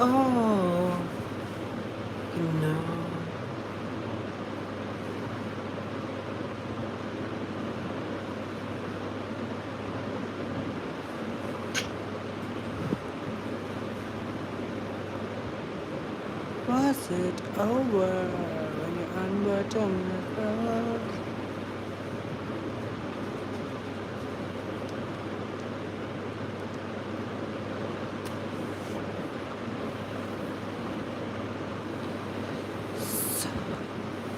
Oh, no. Was it over when you unbuttoned the frock? So,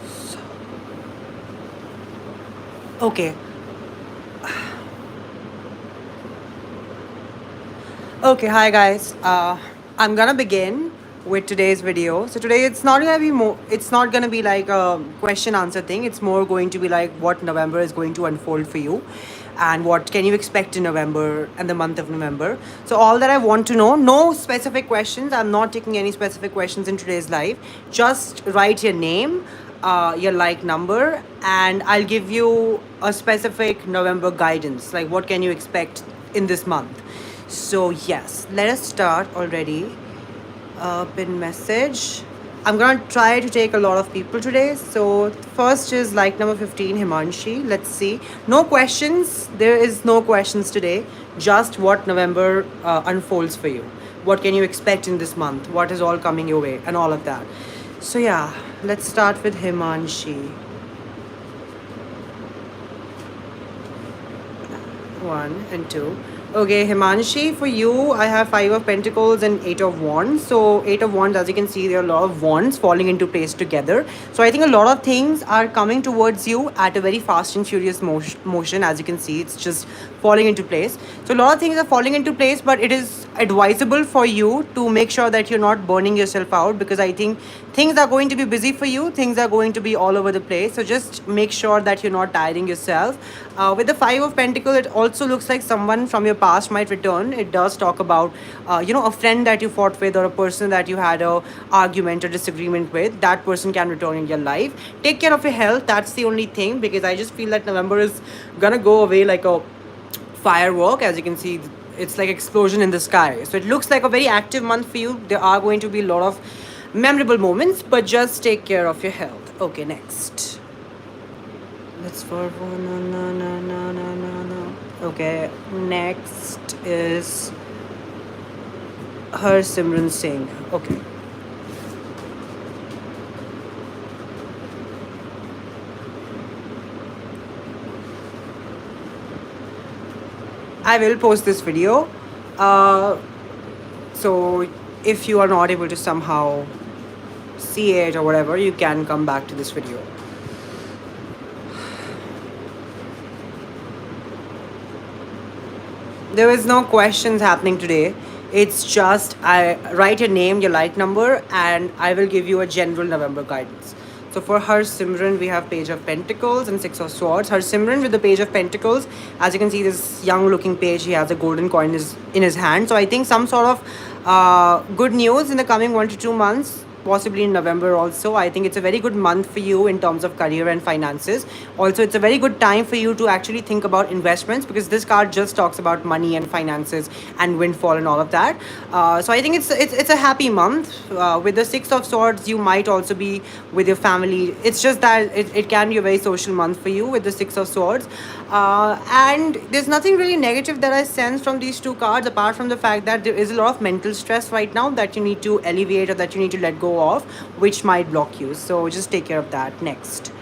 so. Okay. Okay, hi guys. I'm gonna begin with today's video. So today it's not gonna be like a question answer thing. It's more going to be like what November is going to unfold for you and what can you expect in November and the month of November. So all that I want to know, no specific questions. I'm not taking any specific questions in today's live. Just write your name, your like number, and I'll give you a specific November guidance. Like what can you expect in this month? So yes, let us start already. Pin message. I'm gonna try to take a lot of people today. So first is like number 15, Himanshi. Let's see. No questions. There is no questions today. Just what November unfolds for you. What can you expect in this month? What is all coming your way, and all of that. So yeah, let's start with Himanshi. 1 and 2. Okay, Himanshi, for you, I have 5 of Pentacles and 8 of Wands. So, 8 of Wands, as you can see, there are a lot of wands falling into place together. So, I think a lot of things are coming towards you at a very fast and furious motion. As you can see, it's just falling into place. So, a lot of things are falling into place, but it is advisable for you to make sure that you're not burning yourself out, because I think things are going to be busy for you, things are going to be all over the place. So, just make sure that you're not tiring yourself. With the 5 of Pentacles, it also looks like someone from your past might return. It does talk about, a friend that you fought with or a person that you had a argument or disagreement with. That person can return in your life. Take care of your health. That's the only thing, because I just feel that November is gonna go away like a firework. As you can see, it's like explosion in the sky. So it looks like a very active month for you. There are going to be a lot of memorable moments, but just take care of your health. Okay, next. Let's forward. No. Okay, next is Simran Singh. Okay. I will post this video. So if you are not able to somehow see it or whatever, you can come back to this video. There is no questions happening today. It's just I write your name, your like number, and I will give you a general November guidance. So for Simran, we have Page of Pentacles and 6 of Swords. Simran with the Page of Pentacles, as you can see, this young-looking page, he has a golden coin in his hand. So I think some sort of good news in the coming 1 to 2 months, possibly in November also. I think it's a very good month for you in terms of career and finances. Also, it's a very good time for you to actually think about investments, because this card just talks about money and finances and windfall and all of that. So I think it's a happy month. With the 6 of Swords, you might also be with your family. It's just that it can be a very social month for you with the 6 of Swords. And there's nothing really negative that I sense from these two cards, apart from the fact that there is a lot of mental stress right now that you need to alleviate or that you need to let go of, which might block you. So just take care of that. Next.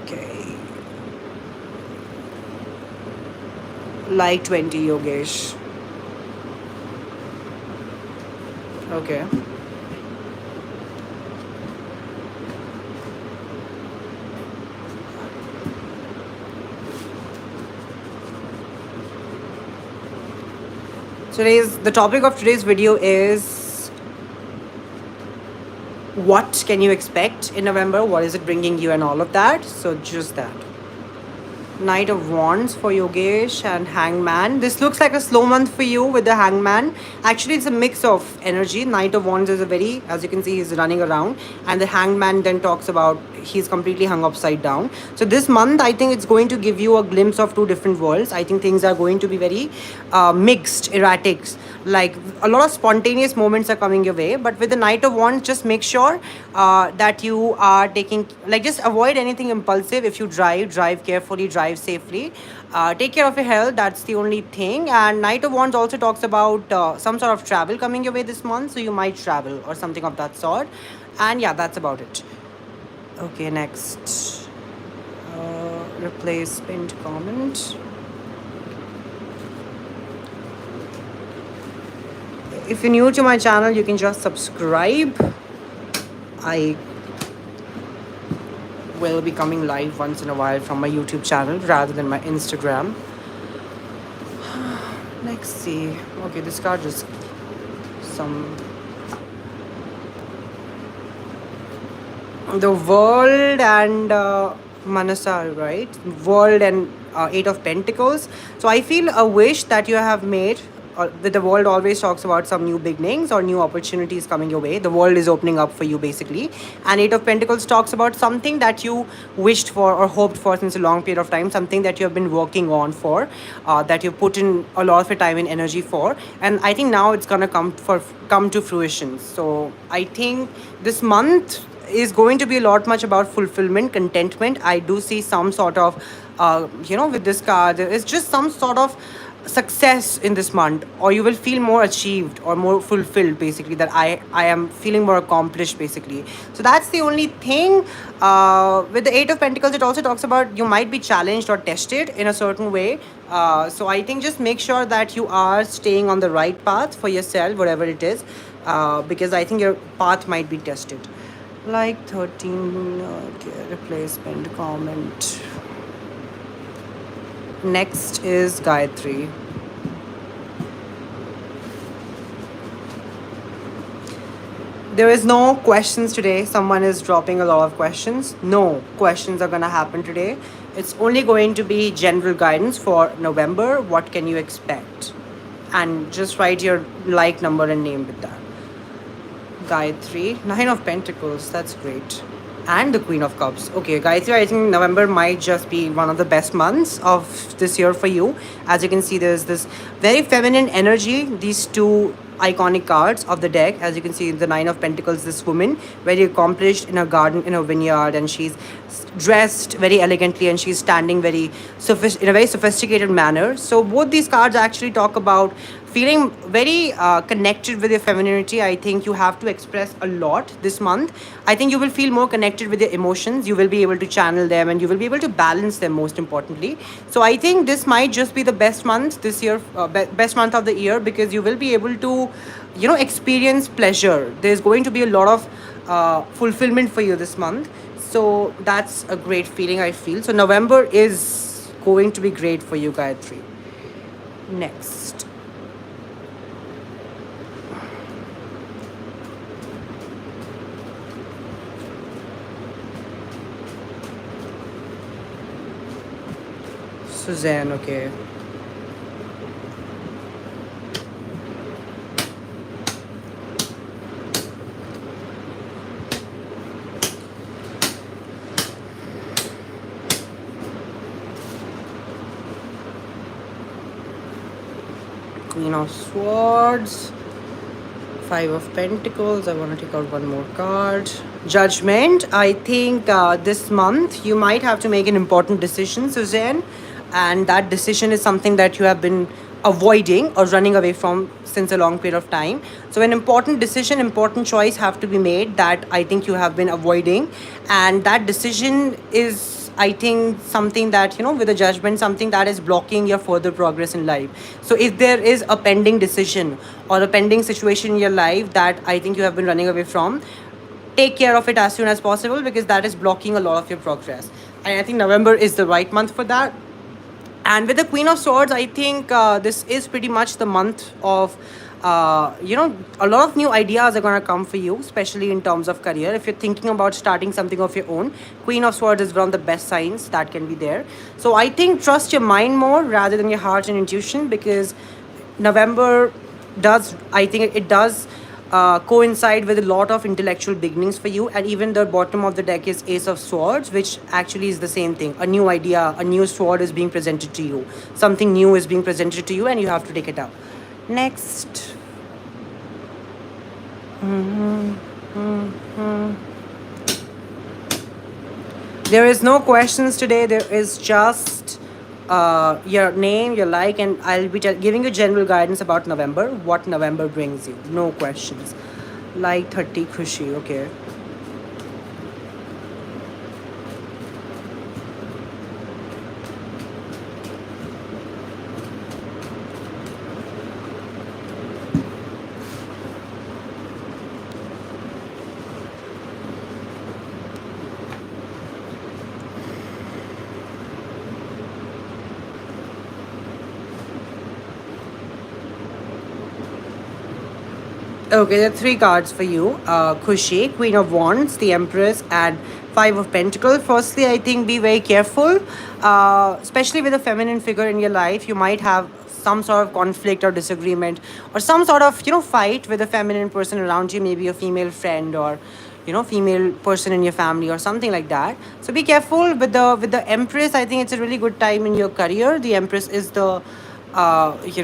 Okay. Like 20, Yogesh. Okay. The topic of today's video is what can you expect in November? What is it bringing you and all of that? So just that. Knight of Wands for Yogesh and Hangman. This looks like a slow month for you with the Hangman. Actually, it's a mix of energy. Knight of Wands is a very, as you can see, he's running around, and the Hangman then talks about he's completely hung upside down. So this month, I think it's going to give you a glimpse of two different worlds. I think things are going to be very mixed, erratic. Like a lot of spontaneous moments are coming your way, but with the Knight of Wands, just make sure that you are taking, like, just avoid anything impulsive. If you drive carefully, drive safely, take care of your health. That's the only thing. And Knight of Wands also talks about some sort of travel coming your way this month, so you might travel or something of that sort. And yeah, that's about it. Okay, next. Replace pinned comment. If you're new to my channel, you can just subscribe. I will be coming live once in a while from my YouTube channel rather than my Instagram. Let's see. Okay, this card just some. The World and Manasar, right? World and Eight of Pentacles. So I feel a wish that you have made. That the world always talks about some new beginnings or new opportunities coming your way. The world is opening up for you basically. And Eight of Pentacles talks about something that you wished for or hoped for since a long period of time, something that you have been working on for, that you put in a lot of your time and energy for. And I think now it's gonna come to fruition. So I think this month is going to be a lot much about fulfillment, contentment. I do see some sort of with this card, there is just some sort of success in this month, or you will feel more achieved or more fulfilled basically, that I am feeling more accomplished basically. So that's the only thing. With the Eight of Pentacles, it also talks about you might be challenged or tested in a certain way. So I think just make sure that you are staying on the right path for yourself, whatever it is, because I think your path might be tested. Like 13. Okay, replacement comment. Next is Gayatri. There is no questions today. Someone is dropping a lot of questions. No questions are going to happen today. It's only going to be general guidance for November. What can you expect? And just write your like number and name with that. Gayatri, Nine of Pentacles. That's great. And the Queen of Cups. Okay, Gayatri, I think November might just be one of the best months of this year for you. As you can see, there's this very feminine energy. These two iconic cards of the deck. As you can see, the Nine of Pentacles, this woman, very accomplished in a garden, in a vineyard, and she's dressed very elegantly and she's standing very in a very sophisticated manner. So both these cards actually talk about feeling very connected with your femininity. I think you have to express a lot this month. I think you will feel more connected with your emotions. You will be able to channel them and you will be able to balance them, most importantly. So I think this might just be the best month this year, best month of the year, because you will be able to experience pleasure. There's going to be a lot of fulfillment for you this month. So that's a great feeling, I feel. So November is going to be great for you, Gayatri. Next. Suzanne, okay. Queen of Swords, Five of Pentacles. I want to take out one more card. Judgment. I think this month you might have to make an important decision, Suzanne, and that decision is something that you have been avoiding or running away from since a long period of time. So an important decision, important choice have to be made that I think you have been avoiding, and that decision is, I think, something that, with a judgment, something that is blocking your further progress in life. So if there is a pending decision or a pending situation in your life that I think you have been running away from, take care of it as soon as possible, because that is blocking a lot of your progress. And I think November is the right month for that. And with the Queen of Swords, I think this is pretty much the month of a lot of new ideas are going to come for you, especially in terms of career. If you're thinking about starting something of your own, Queen of Swords is one of the best signs that can be there. So I think trust your mind more rather than your heart and intuition, because November does, I think it does coincide with a lot of intellectual beginnings for you. And even the bottom of the deck is Ace of Swords, which actually is the same thing. A new idea, a new sword is being presented to you. Something new is being presented to you, and you have to take it up. Next. There is no questions today. There is just your name, your like, and I'll be giving you general guidance about November, what November brings you. No questions. Like 30 Khushi, okay. Okay, there are three cards for you. Khushi, Queen of Wands, the Empress, and Five of Pentacles. Firstly, I think be very careful, especially with a feminine figure in your life. You might have some sort of conflict or disagreement, or some sort of fight with a feminine person around you, maybe a female friend, or female person in your family, or something like that. So be careful with the Empress. I think it's a really good time in your career. The Empress is the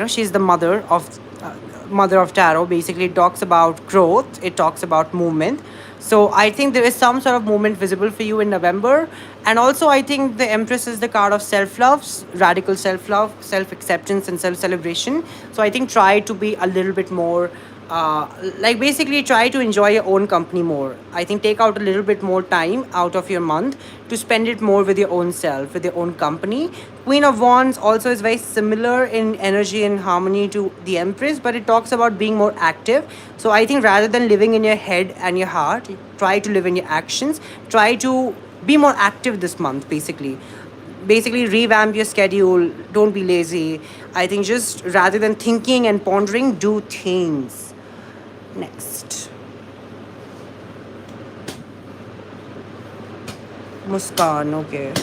she's the mother of tarot. Basically, it talks about growth, it talks about movement. So I think there is some sort of movement visible for you in November. And also, I think the Empress is the card of self-love, radical self-love, self-acceptance, and self-celebration. So I think try to be a little bit more like, basically try to enjoy your own company more. I think take out a little bit more time out of your month to spend it more with your own self, with your own company. Queen of Wands also is very similar in energy and harmony to the Empress, but it talks about being more active. So I think rather than living in your head and your heart, try to live in your actions. Try to be more active this month, basically revamp your schedule. Don't be lazy. I think just rather than thinking and pondering, do things. Next. Muskan, okay.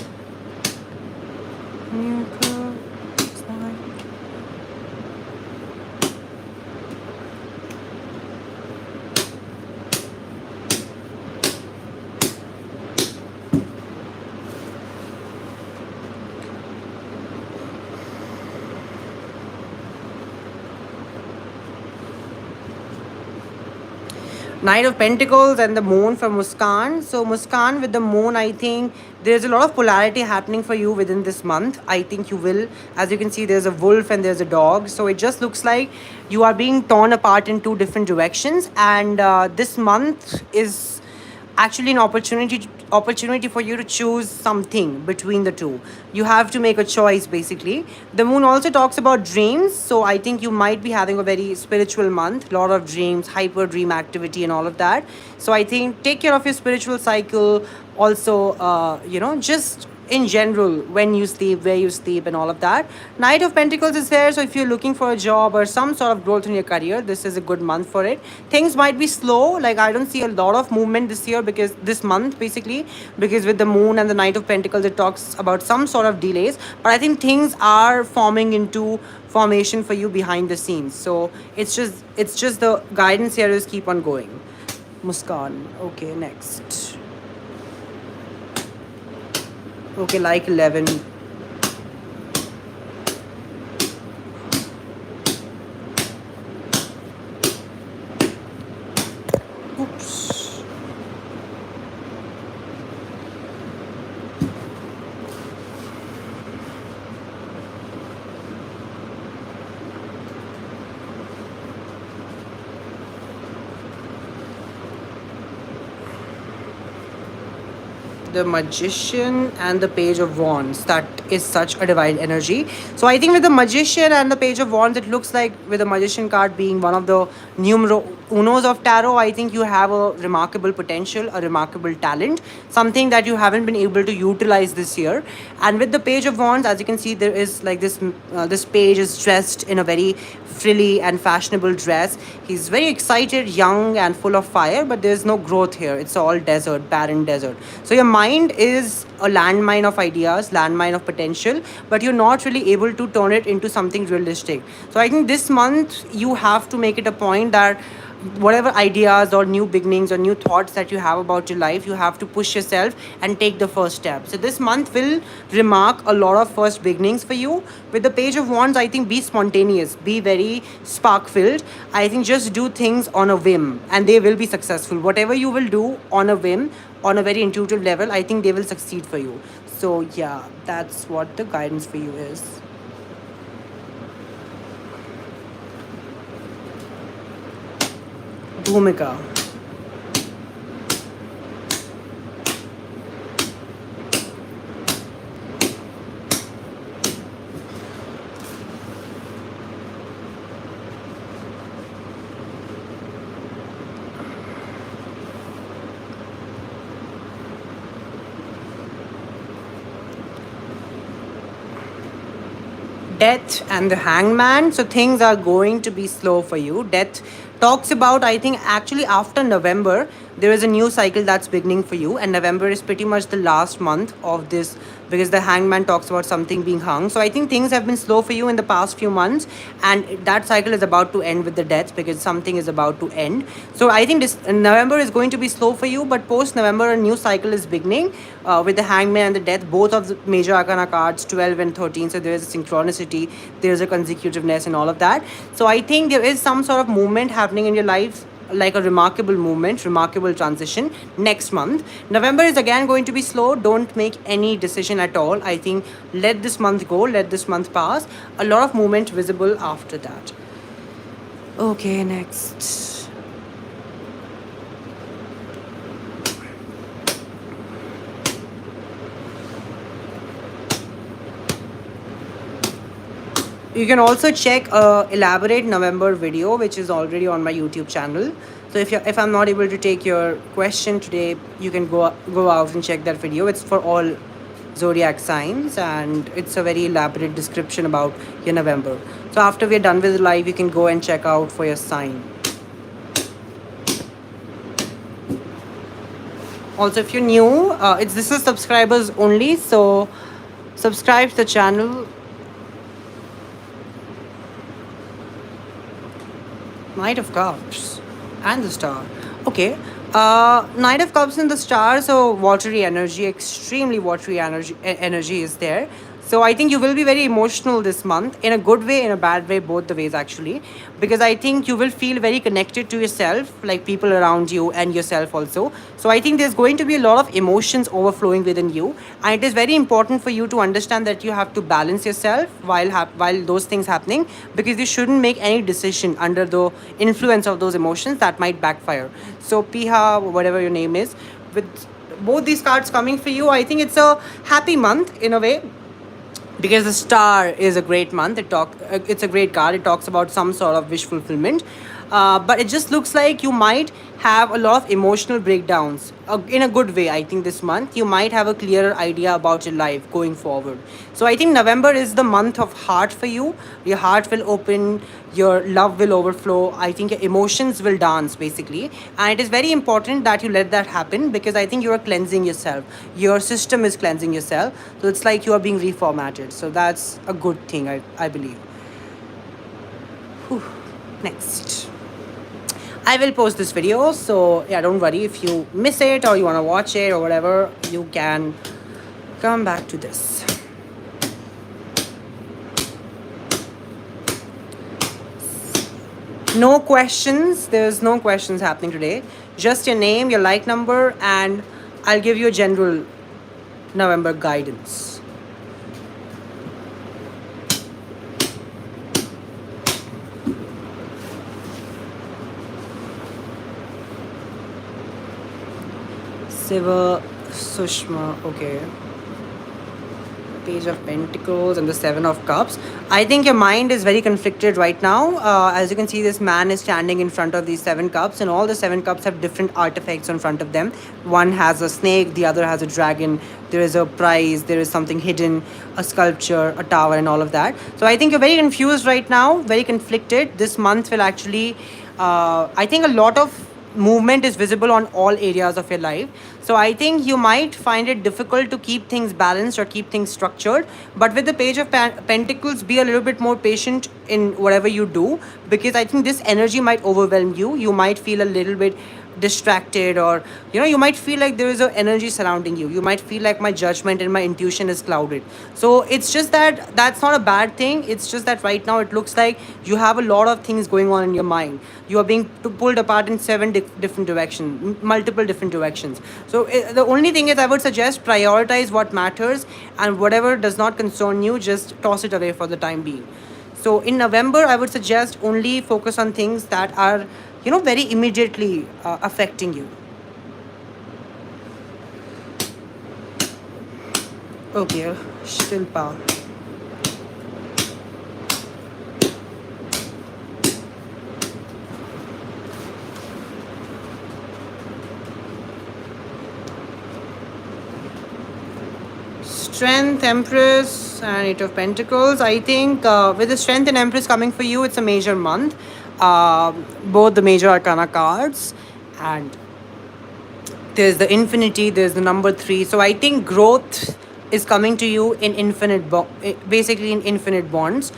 Knight of Pentacles and the Moon for Muskan. So Muskan with the Moon, I think there's a lot of polarity happening for you within this month. I think you will, as you can see, there's a wolf and there's a dog. So it just looks like you are being torn apart in two different directions. And this month is actually an opportunity for you to choose something between the two. You have to make a choice, basically. The Moon also talks about dreams, so I think you might be having a very spiritual month, lot of dreams, hyper dream activity and all of that. So I think take care of your spiritual cycle. Also, just in general, when you sleep, where you sleep, and all of that. Knight of Pentacles is there, so if you're looking for a job or some sort of growth in your career, this is a good month for it. Things might be slow, like I don't see a lot of movement this year, because this month, basically, because with the Moon and the Knight of Pentacles, it talks about some sort of delays. But I think things are forming into formation for you behind the scenes. So it's just the guidance here is keep on going. Muskan. Okay, next. Okay, like 11. Oops. The Magician and the Page of Wands. That is such a divine energy. So I think with the Magician and the Page of Wands, it looks like with the Magician card being one of the Unos of Tarot, I think you have a remarkable potential, a remarkable talent, something that you haven't been able to utilize this year. And with the Page of Wands, as you can see, there is like this page is dressed in a very frilly and fashionable dress. He's very excited, young, and full of fire, but there's no growth here. It's all desert, barren desert. So your mind is a landmine of ideas, landmine of potential, but you're not really able to turn it into something realistic. So I think this month you have to make it a point that whatever ideas or new beginnings or new thoughts that you have about your life, you have to push yourself and take the first step. So this month will remark a lot of first beginnings for you. With the Page of Wands, I think be spontaneous, be very spark filled. I think just do things on a whim and they will be successful. Whatever you will do on a whim, on a very intuitive level, I think they will succeed for you. So yeah, that's what the guidance for you is. Bhumika. Death and the Hangman. So things are going to be slow for you. Death talks about, I think, actually after November, there is a new cycle that's beginning for you, and November is pretty much the last month of this because the Hangman talks about something being hung. So I think things have been slow for you in the past few months, and that cycle is about to end with the death because something is about to end. So I think this November is going to be slow for you, but post November, a new cycle is beginning with the Hangman and the Death, both of the major arcana cards, 12 and 13. So there is a synchronicity, there is a consecutiveness, and all of that. So I think there is some sort of movement happening in your life, like a remarkable movement, remarkable transition next month. November is again going to be slow. Don't make any decision at all. I think let this month go, let this month pass. A lot of movement visible after that. Okay, next. You can also check a elaborate November video which is already on my YouTube channel. So if I'm not able to take your question today, you can go out and check that video. It's for all zodiac signs and it's a very elaborate description about your November. So after we're done with the live, you can go and check out for your sign. Also, if you're new, this is subscribers only, so subscribe to the channel. Knight of Cups and the Star. Okay. Knight of Cups and the Star. So watery energy, extremely watery energy is there. So I think you will be very emotional this month, in a good way, in a bad way, both the ways actually, because I think you will feel very connected to yourself, like people around you and yourself also. So I think there's going to be a lot of emotions overflowing within you, and it is very important for you to understand that you have to balance yourself while those things happening, because you shouldn't make any decision under the influence of those emotions that might backfire. So Piha, whatever your name is, with both these cards coming for you, I think it's a happy month in a way, because the Star is a great month. It's a great card. It talks about some sort of wish fulfillment, but it just looks like you might have a lot of emotional breakdowns in a good way. I think this month you might have a clearer idea about your life going forward. So I think November is the month of heart for you. Your heart will open, your love will overflow. I think your emotions will dance basically, and it is very important that you let that happen, because I think you are cleansing yourself. Your system is cleansing yourself, so it's like you are being reformatted. So that's a good thing, I believe. Whew. Next, I will post this video, so yeah, don't worry if you miss it or you want to watch it or whatever, you can come back to this. No questions. There's no questions happening today. Just your name, your like number, and I'll give you a general November guidance. Siva, Sushma, okay. Page of Pentacles and the Seven of Cups. I think your mind is very conflicted right now. As you can see, this man is standing in front of these seven cups, and all the seven cups have different artifacts in front of them. One has a snake, the other has a dragon. There is a prize, there is something hidden, a sculpture, a tower, and all of that. So I think you're very confused right now, very conflicted. This month will actually, I think, a lot of movement is visible on all areas of your life. So I think you might find it difficult to keep things balanced or keep things structured. But with the Page of Pentacles, be a little bit more patient in whatever you do, because I think this energy might overwhelm you. You might feel a little bit distracted, or you might feel like there is an energy surrounding you. You might feel like my judgment and my intuition is clouded. So it's just that that's not a bad thing. It's just that right now it looks like you have a lot of things going on in your mind. You are being pulled apart in seven different directions, multiple different directions. So the only thing is, I would suggest prioritize what matters, and whatever does not concern you, just toss it away for the time being. So in November, I would suggest only focus on things that are, very immediately affecting you. Okay, Shilpa. Strength, Empress, and Eight of Pentacles. I think with the Strength and Empress coming for you, it's a major month. Both the major arcana cards, and there's the infinity, there's the number three. So I think growth is coming to you in basically in infinite bonds.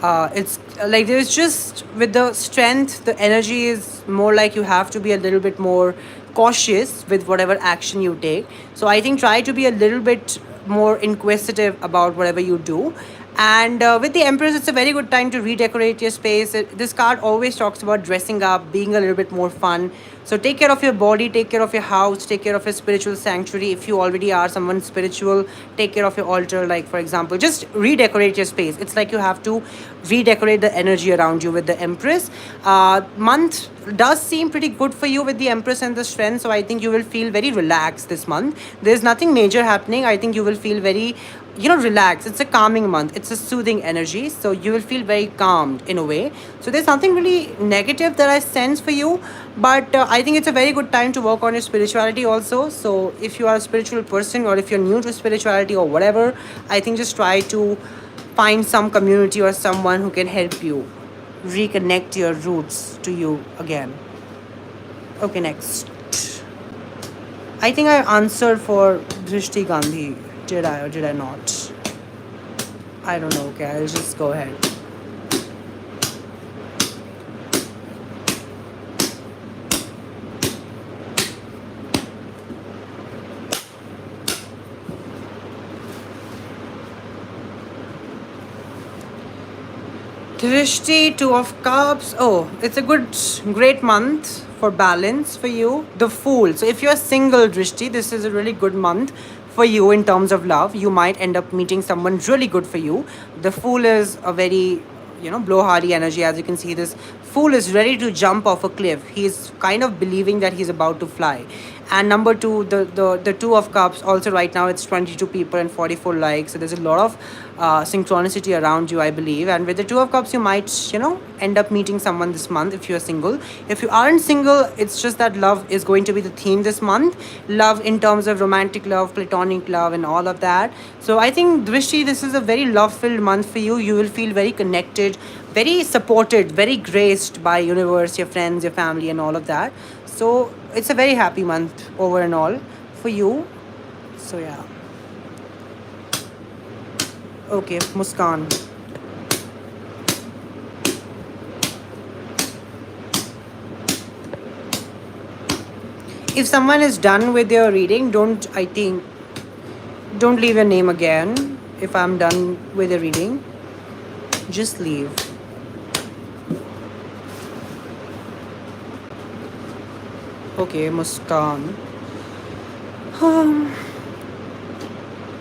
It's like there's just, with the strength, the energy is more like you have to be a little bit more cautious with whatever action you take. So I think try to be a little bit more inquisitive about whatever you do. And with the Empress, it's a very good time to redecorate your space. This card always talks about dressing up, being a little bit more fun. So take care of your body, take care of your house, take care of your spiritual sanctuary. If you already are someone spiritual, take care of your altar. Like, for example, just redecorate your space. It's like you have to redecorate the energy around you with the Empress. Month does seem pretty good for you with the Empress and the Strength. So I think you will feel very relaxed this month. There's nothing major happening. I think you will feel very, relaxed. It's a calming month. It's a soothing energy. So you will feel very calmed in a way. So there's nothing really negative that I sense for you. But I think it's a very good time to work on your spirituality also. So if you are a spiritual person, or if you're new to spirituality or whatever, I think just try to find some community or someone who can help you reconnect your roots to you again. Okay, next. I think I answered for Drishti Gandhi. Did I or did I not? I don't know. Okay, I'll just go ahead. Drishti, Two of Cups. Oh, it's a great month for balance for you. The Fool. So if you're single, Drishti, this is a really good month for you in terms of love. You might end up meeting someone really good for you. The Fool is a very, blowhardy energy. As you can see, this Fool is ready to jump off a cliff. He's kind of believing that he's about to fly. And number two, the Two of Cups, also right now it's 22 people and 44 likes. So there's a lot of synchronicity around you, I believe. And with the Two of Cups, you might, end up meeting someone this month if you're single. If you aren't single, it's just that love is going to be the theme this month. Love in terms of romantic love, platonic love, and all of that. So I think, Drishti, this is a very love-filled month for you. You will feel very connected, very supported, very graced by universe, your friends, your family, and all of that. So it's a very happy month over and all for you. So yeah. Okay, Muskan. If someone is done with your reading, don't leave your name again. If I'm done with the reading, just leave. Okay, Muskan.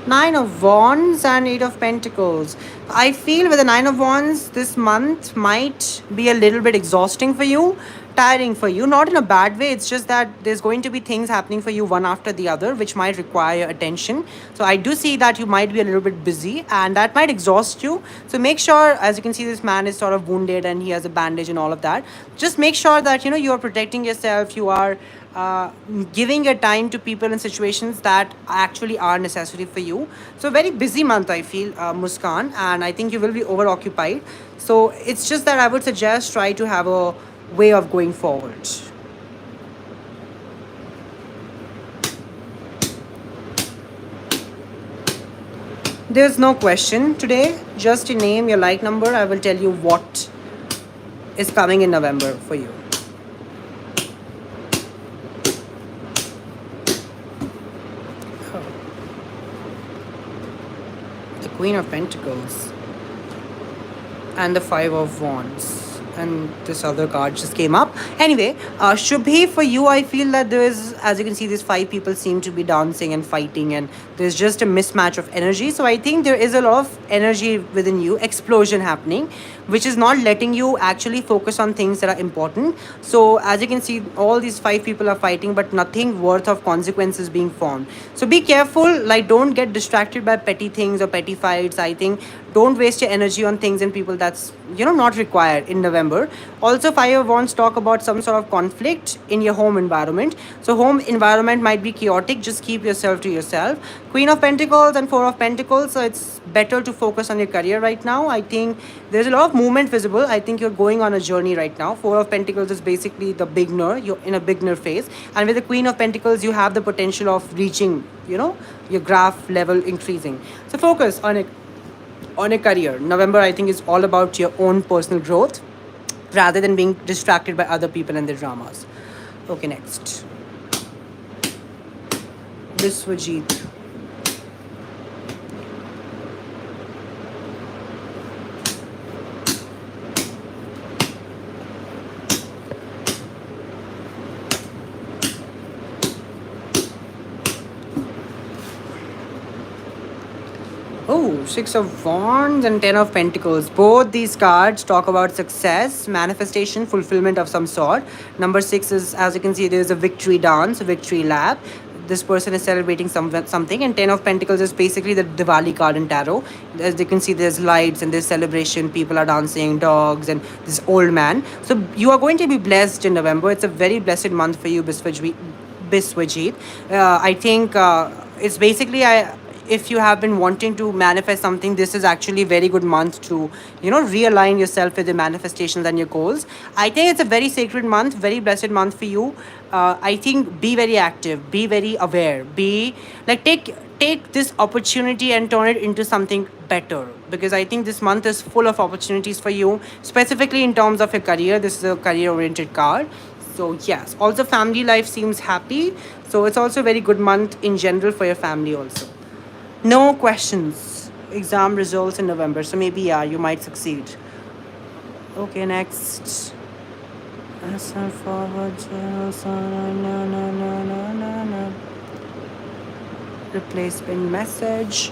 Nine of Wands and Eight of Pentacles. I feel with the Nine of Wands, this month might be a little bit exhausting for you. tiring for you, not in a bad way. It's just that there's going to be things happening for you one after the other which might require attention. So I do see that you might be a little bit busy and that might exhaust you. So make sure, as you can see, this man is sort of wounded and he has a bandage and all of that. Just make sure that you are protecting yourself. You are uh, giving your time to people in situations that actually are necessary for you. So very busy month, I feel, Muskan, and I think you will be over occupied. So it's just that I would suggest try to have a way of going forward. There's no question today. Just a name, your like number. I will tell you what is coming in November for you. The Queen of Pentacles and the Five of Wands. And this other card just came up. Anyway, Shubhi, for you, I feel that there's, as you can see, these five people seem to be dancing and fighting, and there's just a mismatch of energy. So I think there is a lot of energy within you, explosion happening, which is not letting you actually focus on things that are important. So as you can see, all these five people are fighting, but nothing worth of consequences being formed. So be careful, like don't get distracted by petty things or petty fights. I think don't waste your energy on things and people that's not required in November. Also, Fire Wands talk about some sort of conflict in your home environment. So home environment might be chaotic. Just keep yourself to yourself. Queen of Pentacles and Four of Pentacles. So it's better to focus on your career right now. I think there's a lot of movement visible. I think you're going on a journey right now. Four of Pentacles is basically the beginner. You're in a beginner phase, and with the Queen of Pentacles, you have the potential of reaching, your graph level increasing. So focus on a career. November, I think, is all about your own personal growth rather than being distracted by other people and their dramas. Okay, next. Biswajit. Oh, Six of Wands and Ten of Pentacles. Both these cards talk about success, manifestation, fulfillment of some sort. Number six is, as you can see, there's a victory dance, a victory lap. This person is celebrating something, and Ten of Pentacles is basically the Diwali card in tarot. As you can see, there's lights and there's celebration. People are dancing, dogs, and this old man. So you are going to be blessed in November. It's a very blessed month for you, Biswajit. I think it's basically if you have been wanting to manifest something, this is actually a very good month to realign yourself with the manifestations and your goals. I think it's a very sacred month, very blessed month for you. I think be very active, be very aware, be like take this opportunity and turn it into something better, because I think this month is full of opportunities for you, specifically in terms of your career. This is a career oriented card. So yes, also family life seems happy, so it's also a very good month in general for your family also. No questions. Exam results in November. So maybe, yeah, you might succeed. Okay, next. Replacement message.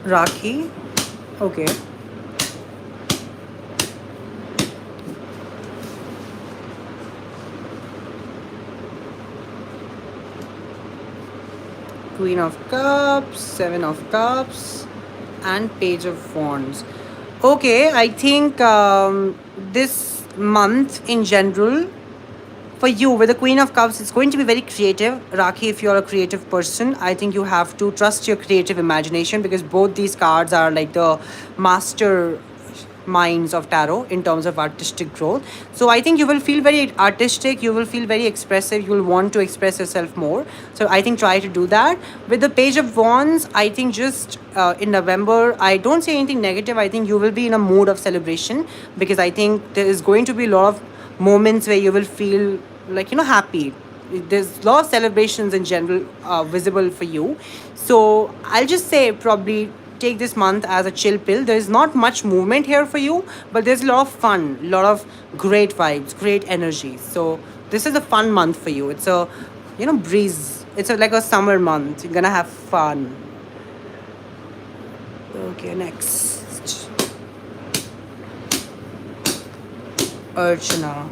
Rakhi. Okay. Queen of Cups, Seven of Cups, and Page of Wands. Okay, I think this month in general, for you with the Queen of Cups, it's going to be very creative. Rakhi, if you're a creative person, I think you have to trust your creative imagination, because both these cards are like the master minds of tarot in terms of artistic growth. So I think you will feel very artistic, you will feel very expressive, you will want to express yourself more. So I think try to do that. With the Page of Wands, I think just in November, I don't say anything negative. I think you will be in a mood of celebration, because I think there is going to be a lot of moments where you will feel like happy. There's a lot of celebrations in general visible for you. So I'll just say probably take this month as a chill pill. There is not much movement here for you, but there's a lot of fun, a lot of great vibes, great energy. So this is a fun month for you. It's a breeze. It's like a summer month. You're gonna have fun. Okay, next. Archana.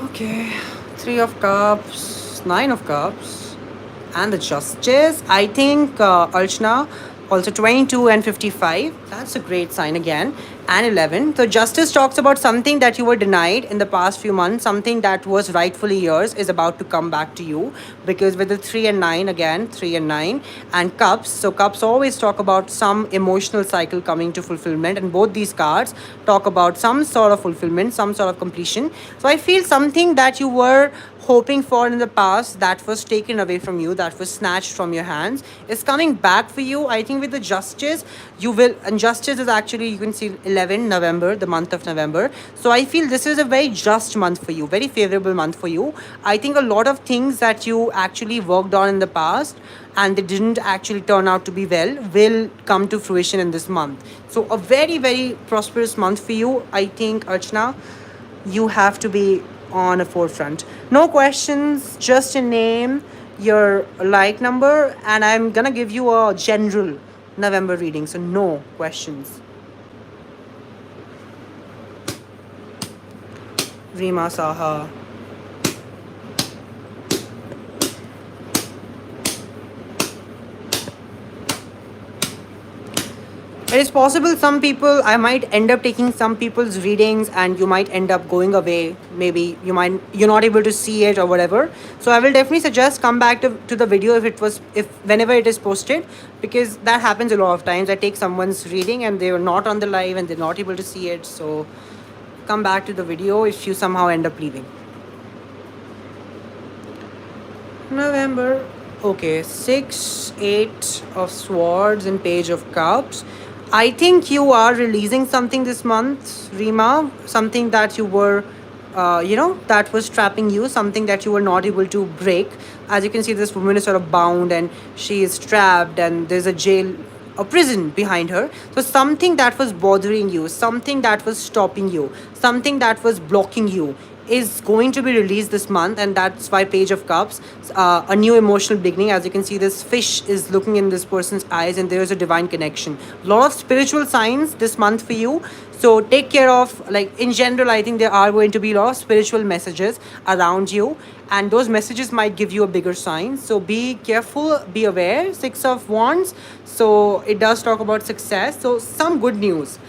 Okay, Three of Cups, Nine of Cups, and the Justice. I think Archana, also 22 and 55. That's a great sign again. And 11. So, Justice talks about something that you were denied in the past few months, something that was rightfully yours is about to come back to you. Because with the 3 and 9 again, 3 and 9, and Cups. So, Cups always talk about some emotional cycle coming to fulfillment, and both these cards talk about some sort of fulfillment, some sort of completion. So, I feel something that you were hoping for in the past that was taken away from you, that was snatched from your hands, is coming back for you. I think with the Justice, you will, and Justice is actually, you can see 11 November, the month of November. So I feel this is a very just month for you, very favorable month for you. I think a lot of things that you actually worked on in the past and they didn't actually turn out to be well will come to fruition in this month. So a very, very prosperous month for you. I think, Archana, you have to be on a forefront. No questions, just a name, your like number, and I'm gonna give you a general November reading. So no questions. Rima Saha. It is possible some people, I might end up taking some people's readings and you might end up going away. Maybe you're not able to see it or whatever. So I will definitely suggest come back to the video if whenever it is posted, because that happens a lot of times. I take someone's reading and they are not on the live and they're not able to see it. So come back to the video if you somehow end up leaving. November. Okay, 6, 8 of Swords and Page of Cups. I think you are releasing something this month, Rima. Something that you were, that was trapping you, something that you were not able to break. As you can see, this woman is sort of bound and she is trapped, and there's a jail, a prison behind her. So, something that was bothering you, something that was stopping you, something that was blocking you is going to be released this month, and that's why Page of Cups, a new emotional beginning. As you can see, this fish is looking in this person's eyes and there is a divine connection. A lot of spiritual signs this month for you. So take care of, like, in general, I think there are going to be a lot of spiritual messages around you, and those messages might give you a bigger sign. So be careful, be aware. 6 of Wands, so it does talk about success, so some good news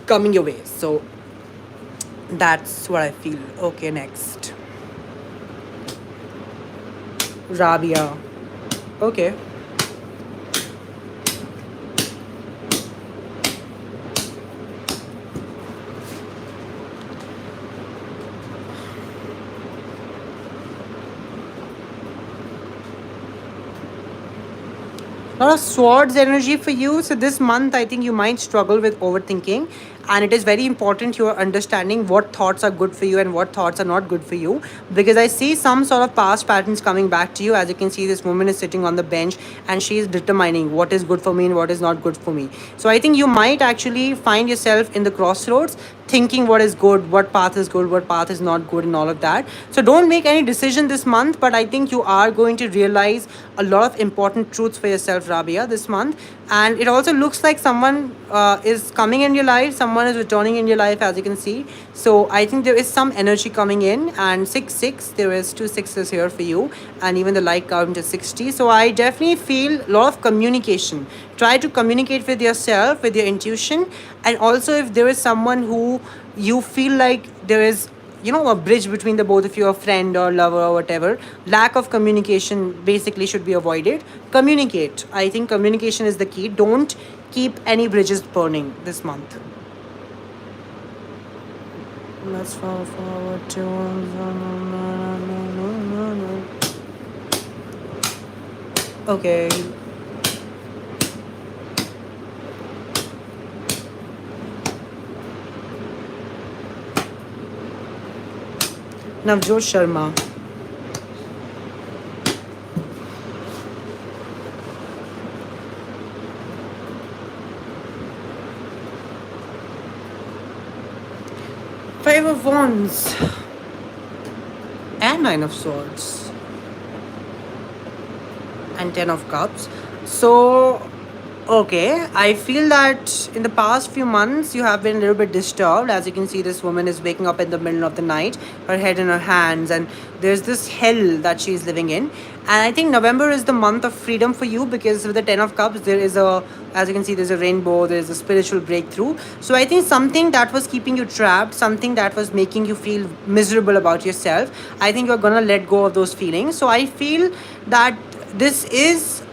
coming your way. So that's what I feel. Okay, next. Rabia. Okay. A lot of swords energy for you. So this month, I think you might struggle with overthinking, and it is very important you are understanding what thoughts are good for you and what thoughts are not good for you, because I see some sort of past patterns coming back to you. As you can see, this woman is sitting on the bench and she is determining what is good for me and what is not good for me. So I think you might actually find yourself in the crossroads, thinking what is good, what path is good, what path is not good, and all of that. So don't make any decision this month, but I think you are going to realize a lot of important truths for yourself, Rabia, this month. And it also looks like someone is coming in your life, someone is returning in your life, as you can see. So I think there is some energy coming in, and 6 6, there is two sixes here for you, and even the like count is 60. So I definitely feel a lot of communication. Try to communicate with yourself, with your intuition, and also if there is someone who you feel like there is, a bridge between the both of you, a friend or lover or whatever, lack of communication basically should be avoided. Communicate. I think communication is the key. Don't keep any bridges burning this month. Let's fall forward to okay. Navjot Sharma. Five of Wands and Nine of Swords and 10 of Cups. So Okay, I feel that in the past few months you have been a little bit disturbed. As you can see, this woman is waking up in the middle of the night, her head in her hands, and there's this hell that she's living in. And I think November is the month of freedom for you because with the Ten of Cups, there is a, as you can see, there's a rainbow, there's a spiritual breakthrough. So I think something that was keeping you trapped, something that was making you feel miserable about yourself, I think you're gonna let go of those feelings. So I feel that this is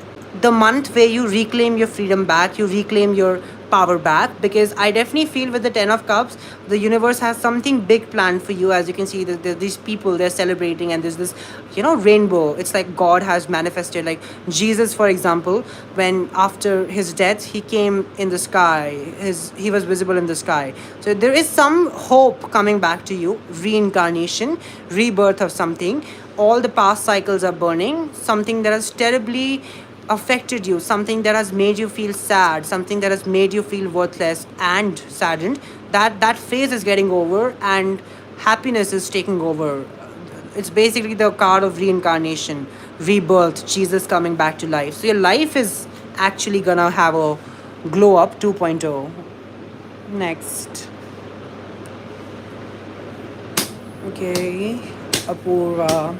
the month where you reclaim your freedom back, you reclaim your power back. Because I definitely feel with the Ten of Cups, the universe has something big planned for you. As you can see, these people they're celebrating, and there's this, rainbow. It's like God has manifested. Like Jesus, for example, when after his death, he came in the sky. He was visible in the sky. So there is some hope coming back to you, reincarnation, rebirth of something. All the past cycles are burning. Something that has terribly affected you, something that has made you feel sad, something that has made you feel worthless and saddened, that phase is getting over and happiness is taking over. It's basically the card of reincarnation, rebirth, Jesus coming back to life. So your life is actually gonna have a glow up 2.0. Next. Okay, Apurva.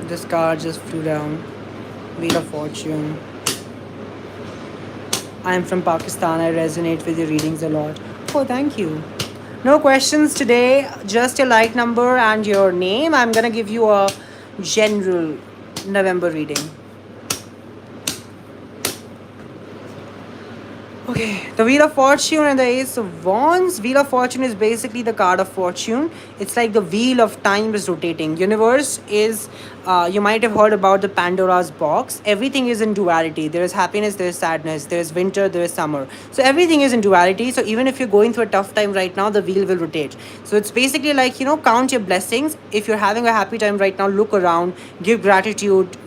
This card just flew down. Wheel of Fortune. I am from Pakistan. I resonate with your readings a lot. Oh, thank you. No questions today. Just your like number and your name. I'm gonna give you a general November reading. Okay, the Wheel of Fortune and the Ace of Wands. Wheel of Fortune is basically the card of fortune. It's like the wheel of time is rotating. Universe is, you might have heard about the Pandora's box. Everything is in duality. There is happiness, there is sadness, there is winter, there is summer. So everything is in duality. So even if you're going through a tough time right now, the wheel will rotate. So it's basically like, count your blessings. If you're having a happy time right now, look around, give gratitude,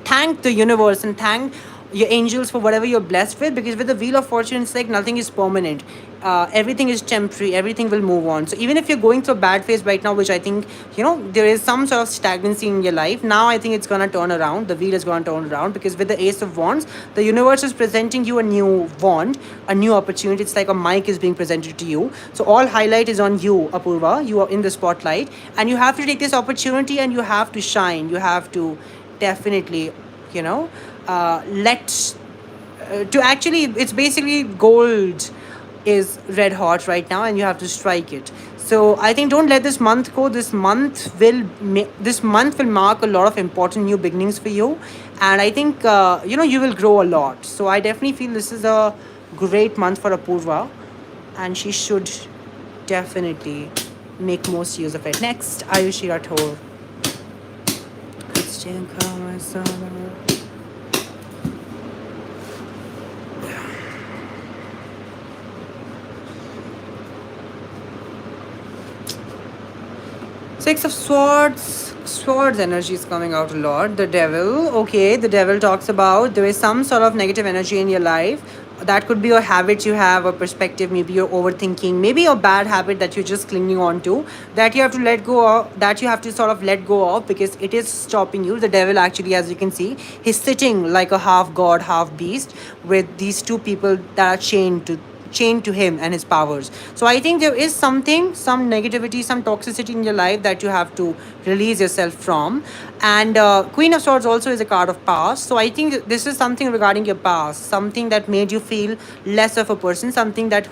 thank the universe and thank your angels for whatever you're blessed with. Because with the Wheel of Fortune, it's like nothing is permanent, everything is temporary, everything will move on. So even if you're going through a bad phase right now, which I think, there is some sort of stagnancy in your life now, I think it's gonna turn around. The wheel is gonna turn around because with the Ace of Wands, the universe is presenting you a new wand, a new opportunity. It's like a mic is being presented to you. So all highlight is on you, Apurva. You are in the spotlight and you have to take this opportunity and you have to shine. You have to definitely, let to actually, it's basically gold is red hot right now and you have to strike it. So I think don't let this month go. This month will mark a lot of important new beginnings for you, and I think you will grow a lot. So I definitely feel this is a great month for Apurva, and she should definitely make most use of it. Next, Ayushi Rathore. Christian Kamasana. Six of Swords. Swords energy is coming out a lot. The Devil. Okay, the Devil talks about there is some sort of negative energy in your life. That could be a habit you have, a perspective, maybe you're overthinking, maybe a bad habit that you're just clinging on to, that you have to let go of, that you have to sort of let go of because it is stopping you. The Devil actually, as you can see, he's sitting like a half god, half beast with these two people that are chained to him and his powers. So I think there is some negativity, some toxicity in your life that you have to release yourself from. And Queen of Swords also is a card of past. So I think this is something regarding your past, something that made you feel less of a person, something that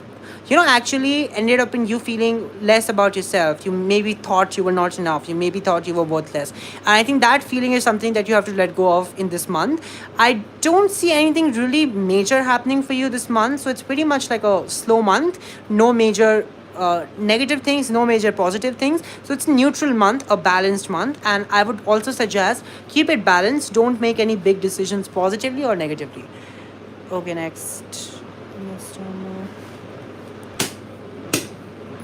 actually ended up in you feeling less about yourself. You maybe thought you were not enough, you maybe thought you were worthless, and I think that feeling is something that you have to let go of in this month. I don't see anything really major happening for you this month, so it's pretty much like a slow month. No major negative things, no major positive things. So it's a neutral month, a balanced month, and I would also suggest keep it balanced. Don't make any big decisions positively or negatively. Okay, next.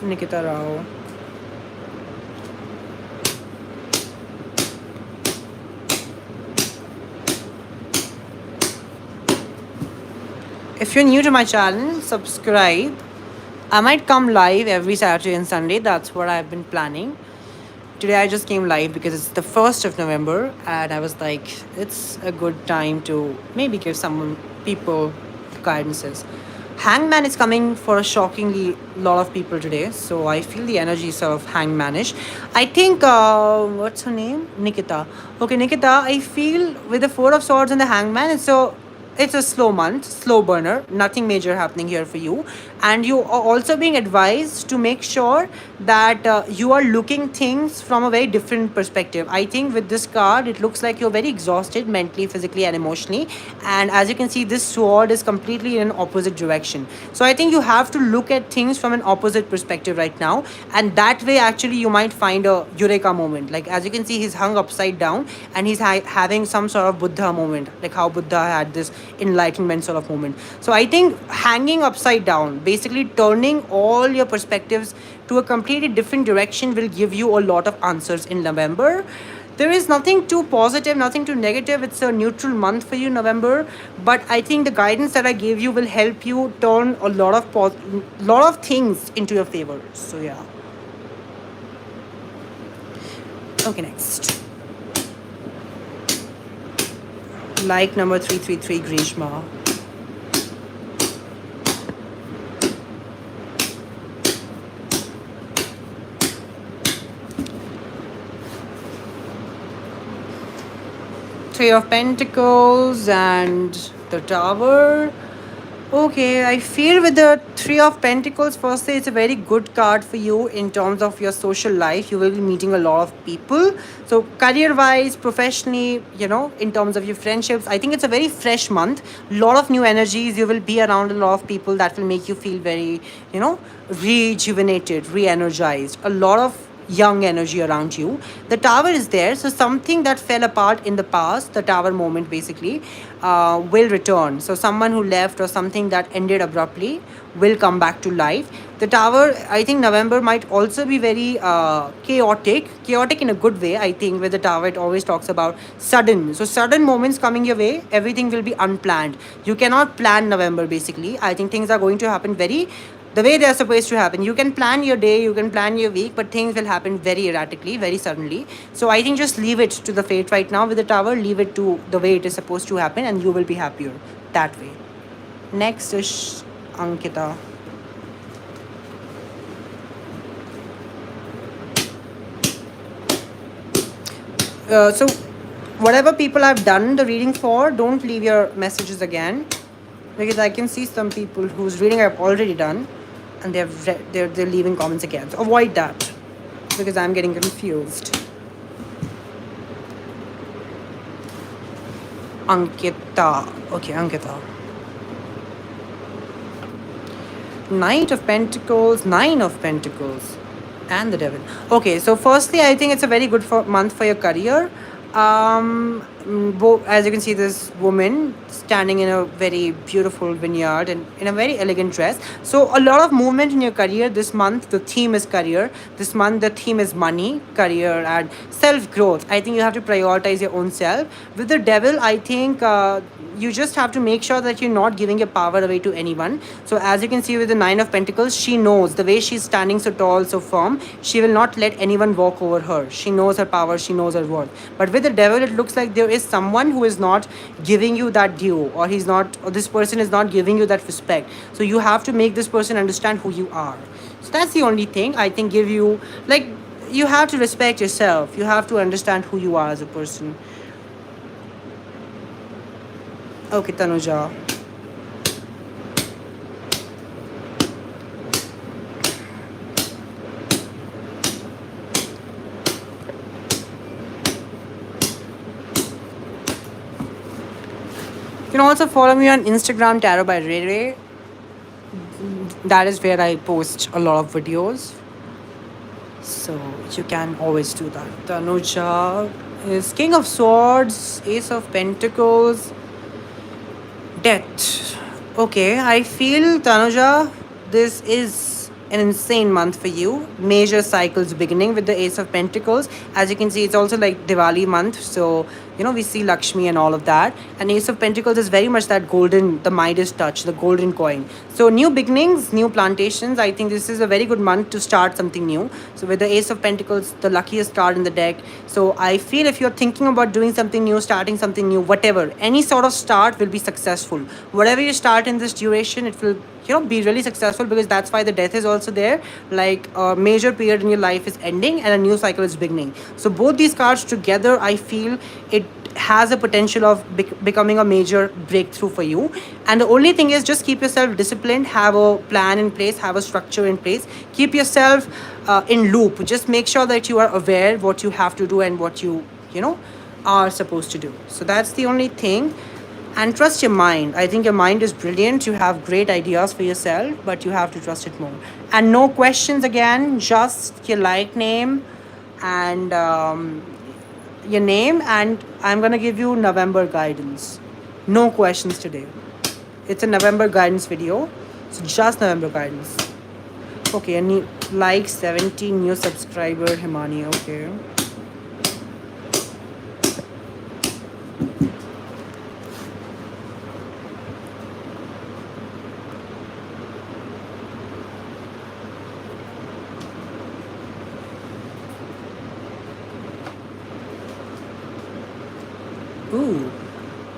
Nikita Rao. If you're new to my channel, subscribe. I might come live every Saturday and Sunday. That's what I've been planning. Today I just came live because it's the 1st of November and I was like, it's a good time to maybe give some people guidances. Hangman is coming for a shockingly lot of people today, so I feel the energy is sort of hangmanish. I think, what's her name? Nikita. Okay, Nikita, I feel with the Four of Swords and the Hangman, it's a slow month, slow burner, nothing major happening here for you. And you are also being advised to make sure that you are looking things from a very different perspective. I think with this card, it looks like you're very exhausted mentally, physically, and emotionally. And as you can see, this sword is completely in an opposite direction. So I think you have to look at things from an opposite perspective right now. And that way, actually, you might find a eureka moment. Like as you can see, he's hung upside down and he's having some sort of Buddha moment, like how Buddha had this enlightenment sort of moment. So I think hanging upside down, basically turning all your perspectives to a completely different direction, will give you a lot of answers in November. There is nothing too positive, nothing too negative. It's a neutral month for you, November. But I think the guidance that I gave you will help you turn a lot of lot of things into your favor. So yeah. Okay, next. Like number 333, Grishma. Three of Pentacles and the Tower. Okay, I feel with the Three of Pentacles, firstly, it's a very good card for you in terms of your social life. You will be meeting a lot of people. So, career wise, professionally, in terms of your friendships, I think it's a very fresh month. Lot of new energies. You will be around a lot of people that will make you feel very, rejuvenated, re energized. A lot of young energy around you. The Tower is there, so something that fell apart in the past, the Tower moment basically, will return. So someone who left or something that ended abruptly will come back to life. The Tower, I think November might also be very chaotic in a good way. I think with the Tower, it always talks about sudden. So sudden moments coming your way, everything will be unplanned. You cannot plan November basically. I think things are going to happen very the way they are supposed to happen. You can plan your day, you can plan your week, but things will happen very erratically, very suddenly. So I think just leave it to the fate right now with the Tower, leave it to the way it is supposed to happen, and you will be happier that way. Next is Ankita. So whatever people I've done the reading for, don't leave your messages again, because I can see some people whose reading I've already done and they're leaving comments again. So avoid that because I'm getting confused. Ankita. Okay, Ankita. Knight of Pentacles, Nine of Pentacles, and the Devil. Okay, so firstly, I think it's a very good month for your career. As you can see, this woman standing in a very beautiful vineyard and in a very elegant dress. So a lot of movement in your career this month. The theme is career. This month the theme is money, career, and self-growth. I think you have to prioritize your own self. With the Devil, I think you just have to make sure that you're not giving your power away to anyone. So as you can see with the Nine of Pentacles, she knows the way she's standing so tall, so firm, she will not let anyone walk over her. She knows her power, she knows her worth. But with the Devil, it looks like there is someone who is not giving you that due, or this person is not giving you that respect. So you have to make this person understand who you are. So that's the only thing I think you have to respect yourself. You have to understand who you are as a person. Okay, Tanuja. You can also follow me on Instagram, Tarot by Ray Ray. That is where I post a lot of videos. So you can always do that. Tanuja is King of Swords, Ace of Pentacles, Death. Okay, I feel Tanuja, this is an insane month for you. Major cycles beginning with the Ace of Pentacles. As you can see, it's also like Diwali month. So, we see Lakshmi and all of that. And Ace of Pentacles is very much that golden, the Midas touch, the golden coin. So, new beginnings, new plantations. I think this is a very good month to start something new. So, with the Ace of Pentacles, the luckiest card in the deck. So, I feel if you're thinking about doing something new, starting something new, whatever, any sort of start will be successful. Whatever you start in this duration, it will be really successful, because that's why the death is also there. Like a major period in your life is ending and a new cycle is beginning. So both these cards together, I feel it has a potential of becoming a major breakthrough for you. And the only thing is, just keep yourself disciplined, have a plan in place, have a structure in place, keep yourself in loop. Just make sure that you are aware what you have to do and what you know are supposed to do. So that's the only thing. And trust your mind. I think your mind is brilliant. You have great ideas for yourself, but you have to trust it more. And no questions again, just your like name and your name. And I'm going to give you November guidance. No questions today. It's a November guidance video. So just November guidance. Okay, and like 70, new subscriber, Himani. Okay. Ooh.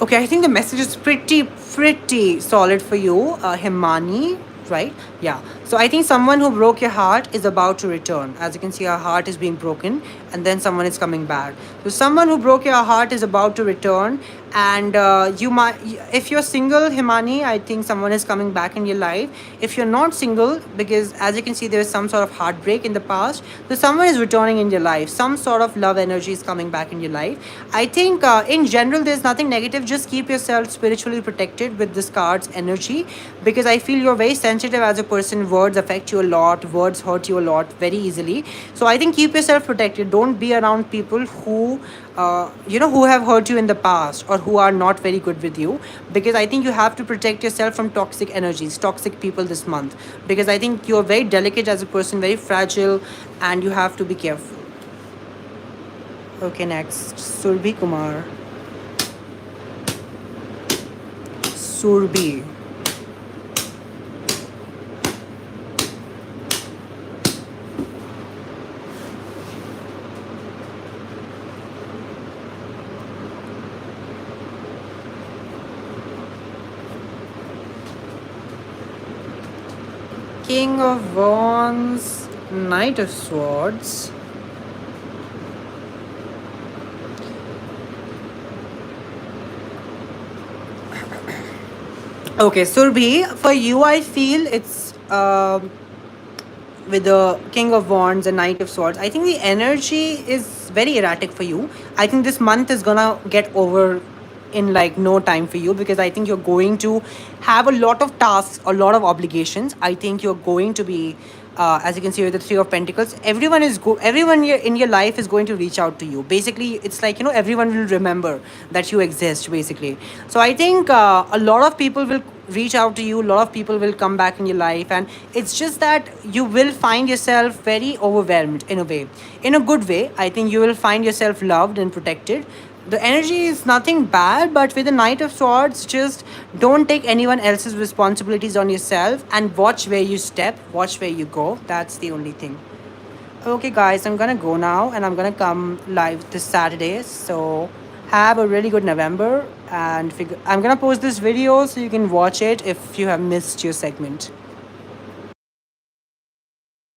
Okay, I think the message is pretty solid for you, Himani, right? Yeah. So I think someone who broke your heart is about to return. As you can see, our heart is being broken, and then someone is coming back. So someone who broke your heart is about to return, and you might, if you're single, Himani, I think someone is coming back in your life. If you're not single, because as you can see, there's some sort of heartbreak in the past, so someone is returning in your life. Some sort of love energy is coming back in your life. I think in general, there's nothing negative. Just keep yourself spiritually protected with this card's energy, because I feel you're very sensitive as a person. Words affect you a lot, words hurt you a lot very easily. So I think keep yourself protected. Don't be around people who who have hurt you in the past, or who are not very good with you, because I think you have to protect yourself from toxic energies, toxic people this month, because I think you're very delicate as a person, very fragile, and you have to be careful. Okay, next, Surbhi Kumar. Surbhi. King of Wands, Knight of Swords. Okay, Surbhi, for you, I feel it's with the King of Wands and Knight of Swords. I think the energy is very erratic for you. I think this month is gonna get over in like no time for you, because I think you're going to have a lot of tasks, a lot of obligations. I think you're going to be as you can see with the Three of Pentacles, everyone in your life is going to reach out to you. Basically, it's like, everyone will remember that you exist, basically. So I think a lot of people will reach out to you, a lot of people will come back in your life, and it's just that you will find yourself very overwhelmed in a way, in a good way. I think you will find yourself loved and protected. The energy is nothing bad, but with the Knight of Swords, just don't take anyone else's responsibilities on yourself, and watch where you step, watch where you go. That's the only thing. Okay, guys, I'm gonna go now, and I'm gonna come live this Saturday. So have a really good November, and I'm gonna post this video so you can watch it if you have missed your segment.